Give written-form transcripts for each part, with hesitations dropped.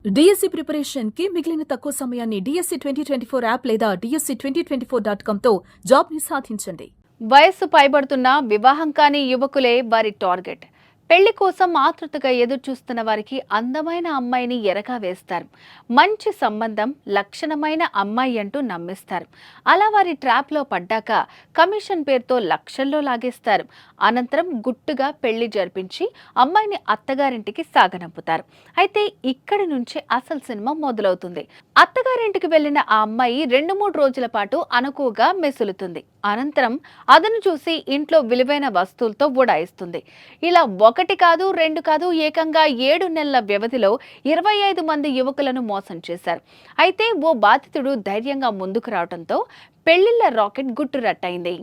DSC preparation కి మిగిలిన తక్కువ సమయాన్ని డిఎస్సి 2024 యాప్ లేదా DSC2024.com తో జాబ్ ని సాధించండి. వయస్సు పైబడుతున్న వివాహం కాని యువకులే వారి టార్గెట్. పెళ్లి కోసం ఆతృతగా ఎదురు చూస్తున్న వారికి అందమైన అమ్మాయిని ఎరగా వేస్తారు. మంచి సంబంధం, లక్షణమైన అమ్మాయి అంటూ నమ్మిస్తారు. అలా వారి ట్రాప్లో పడ్డాక కమిషన్ పేరుతో లక్షల్లో లాగేస్తారు. అనంతరం గుట్టుగా పెళ్లి జరిపించి అమ్మాయిని అత్తగారింటికి సాగనంపుతారు. అయితే ఇక్కడి నుంచి అసలు సినిమా మొదలవుతుంది. అత్తగారింటికి వెళ్లిన ఆ అమ్మాయి 2-3 రోజుల పాటు అనుకువగా మెసులుతుంది. అనంతరం అదను చూసి ఇంట్లో విలువైన వస్తువులతో ఉడాయిస్తుంది. ఇలా 1 కాదు 2 కాదు ఏకంగా 7 నెలల వ్యవధిలో 25 మంది యువకులను మోసం చేశారు. అయితే ఓ బాధితుడు ధైర్యంగా ముందుకు రావడంతో పెళ్లిళ్ల రాకెట్ గుట్టురట్టయింది.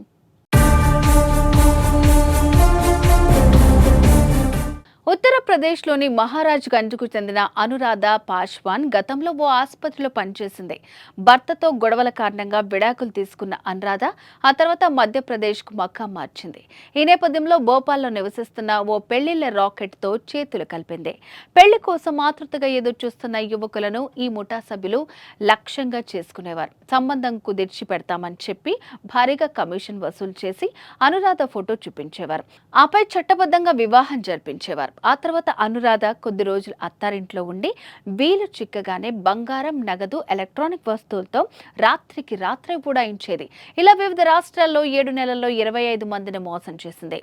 ఉత్తరప్రదేశ్లోని మహారాజ్గంజ్కు చెందిన అనురాధ పాశ్వాన్ గతంలో ఓ ఆసుపత్రిలో పనిచేసింది. భర్తతో గొడవల కారణంగా విడాకులు తీసుకున్న అనురాధ ఆ తర్వాత మధ్యప్రదేశ్కు మక్కా మార్చింది. ఈ నేపథ్యంలో భోపాల్లో నివసిస్తున్న ఓ పెళ్లిళ్ల రాకెట్తో చేతులు కలిపింది. పెళ్లి కోసం ఆతృతగా ఎదురు చూస్తున్న యువకులను ఈ ముఠా సభ్యులు లక్ష్యంగా చేసుకునేవారు. సంబంధం కుదిర్చి పెడతామని చెప్పి భారీగా కమిషన్ వసూలు చేసి అనురాధ ఫోటో చూపించేవారు. ఆపై చట్టబద్ధంగా వివాహం జరిపించేవారు. ఆ తర్వాత అనురాధ కొద్ది రోజులు అత్తారింట్లో ఉండి వీలు చిక్కగానే బంగారం, నగదు, ఎలక్ట్రానిక్ వస్తువులతో రాత్రికి రాత్రే ఉడాయించేది. ఇలా వివిధ రాష్ట్రాల్లో 7 నెలల్లో 25 మందిని మోసం చేసింది.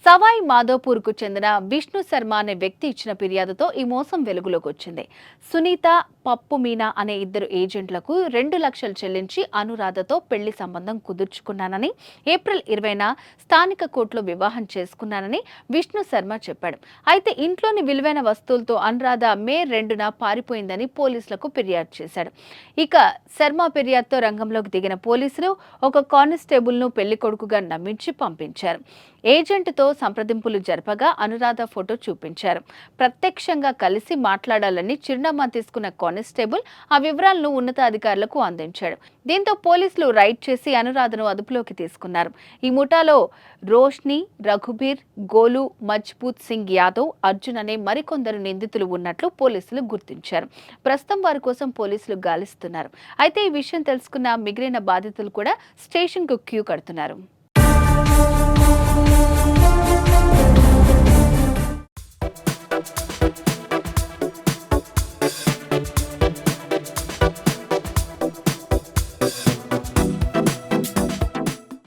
సవాయ్ మాధోపూర్కు చెందిన విష్ణు శర్మ అనే వ్యక్తి ఇచ్చిన ఫిర్యాదుతో ఈ మోసం వెలుగులోకి వచ్చింది. సునీత, పప్పు మీనా అనే 2 ఏజెంట్లకు 2 లక్షలు చెల్లించి అనురాధతో పెళ్లి సంబంధం కుదుర్చుకున్నానని, ఏప్రిల్ 20న స్థానిక కోర్టులో వివాహం చేసుకున్నానని విష్ణు శర్మ చెప్పాడు. అయితే ఇంట్లోని విలువైన వస్తువులతో అనురాధ మే 2న పారిపోయిందని పోలీసులకు ఫిర్యాదు చేశాడు. ఇక శర్మ ఫిర్యాదుతో రంగంలోకి దిగిన పోలీసులు ఒక కానిస్టేబుల్ను పెళ్లి కొడుకుగా నమ్మించి పంపించారు. ఏజెంట్తో సంప్రదింపులు జరపగా అనురాధ ఫోటో చూపించారు. ప్రత్యక్షంగా కలిసి మాట్లాడాలని చిరునామా తీసుకున్న కానిస్టేబుల్ ఆ వివరాలను ఉన్నతాధికారులకు అందించాడు. దీంతో పోలీసులు రైడ్ చేసి అనురాధను అదుపులోకి తీసుకున్నారు. ఈ ముఠాలో రోష్ని, రఘుబీర్, గోలు, మజ్బూత్ సింగ్ యాదవ్, అర్జున్ అనే మరికొందరు నిందితులు ఉన్నట్లు పోలీసులు గుర్తించారు. ప్రస్తుతం వారి కోసం పోలీసులు గాలిస్తున్నారు. అయితే ఈ విషయం తెలుసుకున్న మిగిలిన బాధితులు కూడా స్టేషన్కు క్యూ కడుతున్నారు.